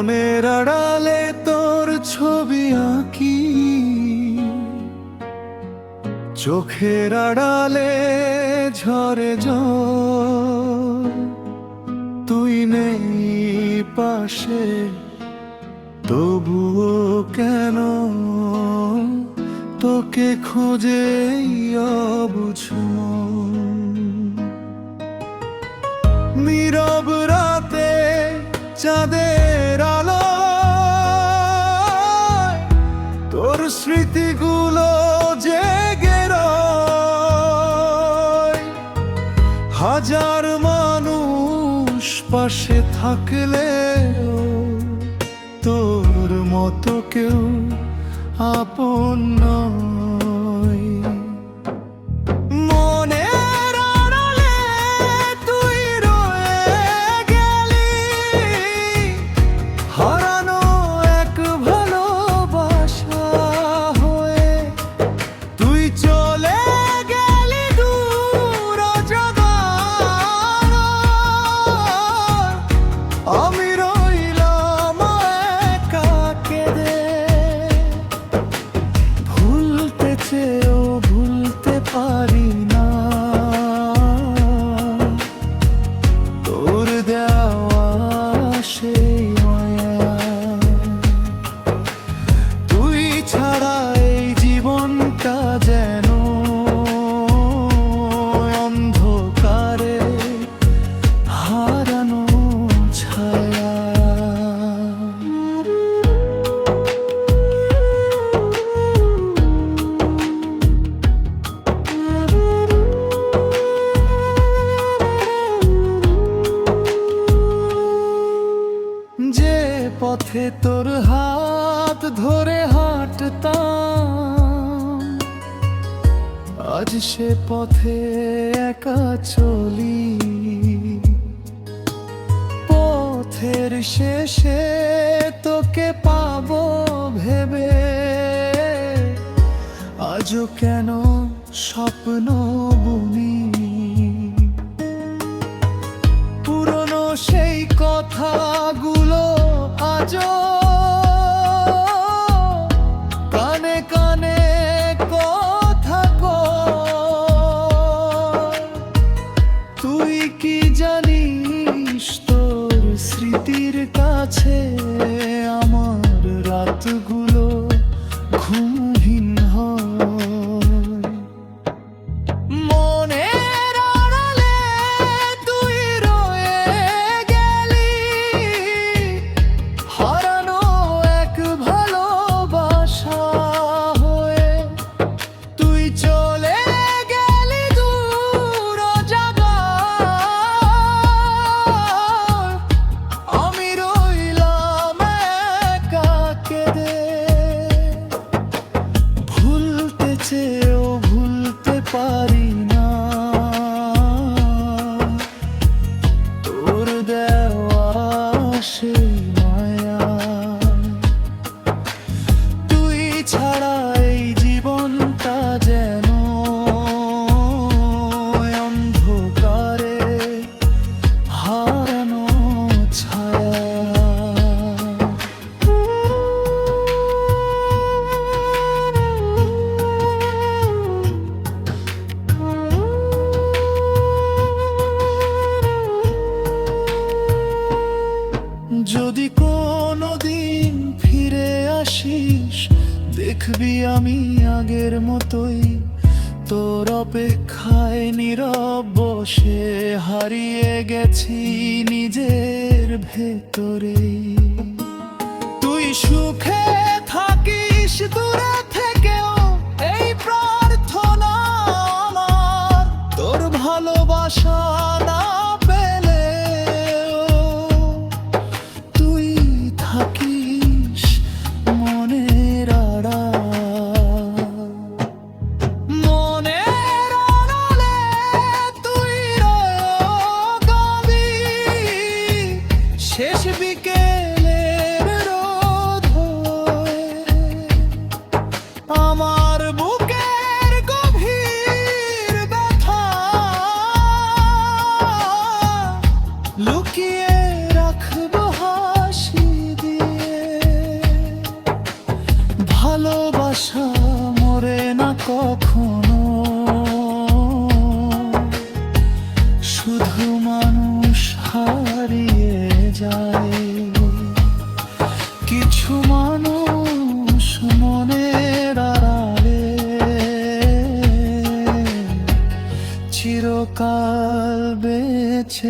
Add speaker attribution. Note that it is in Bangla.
Speaker 1: মনের আড়ালে তোর ছবি আঁকি, চোখের আড়ালে ঝরে জল। তুই নেই পাশে, তবুও কেন তোকে খোঁজে অবুঝ মন। নীরব রাতে চাঁদের আলো, তোর স্মৃতিগুলো জেগে রয়। হাজার মানুষ পাশে থাকলে তোর মতো কেউ আপন নয়। মনের আড়ালে তুই রয়ে গেলি, হারানো এক ভালোবাসা হয়ে। তুই চলে গেলি দূর অজাগায়, আমি রইলাম একা কেঁদে। ভুলতে চেয়েও ভুলতে পারি না তোর দেওয়া সেই মায়া। তুই ছাড়া এই জীবনটা যেন অন্ধকারে হারানো ছায়া। যে পথে তোর হাত ধরে হাঁটতাম, আজ সে পথে একা চলি। পথের শেষে তোকে পাবো ভেবে আজও কেন স্বপ্ন বুনি। পুরনো সেই কথাগুলো আজও কানে কানে কথা কয়। তুই কি জানিস তোর স্মৃতির কাছে আমার রাতগুলো ঘুমহীন হয়। মনের আড়ালে তুই রয়ে গেলি, হারানো এক ভালোবাসা হয়ে। তুই চলে গেলি দূর অজাগায়, আমি রইলাম একা কেঁদে। ভুলতে চেয়েও ভুলতে পারি না তোর দেওয়া সেই মায়া। তুই ছাড়া এই জীবনটা যেন অন্ধকারে হারানো ছায়া। যদি কোনোদিন ফিরে আসিস, দেখবি আমি আগের মতোই তোর অপেক্ষায় নীরব বসে হারিয়ে গেছি নিজের ভেতরেই। তুই সুখে থাকিস দূরে থেকেও, এই প্রার্থনা আমার। তোর ভালোবাসা না পেলেও তুই থাকিস মনের আড়াল। মনের আড়ালে তুই রয়ে গেলি, শেষ বিকেলের রোদ হয়ে। আমার বুকের গভীর ব্যথা লুকিয়ে রাখবো হাসি দিয়ে। আছে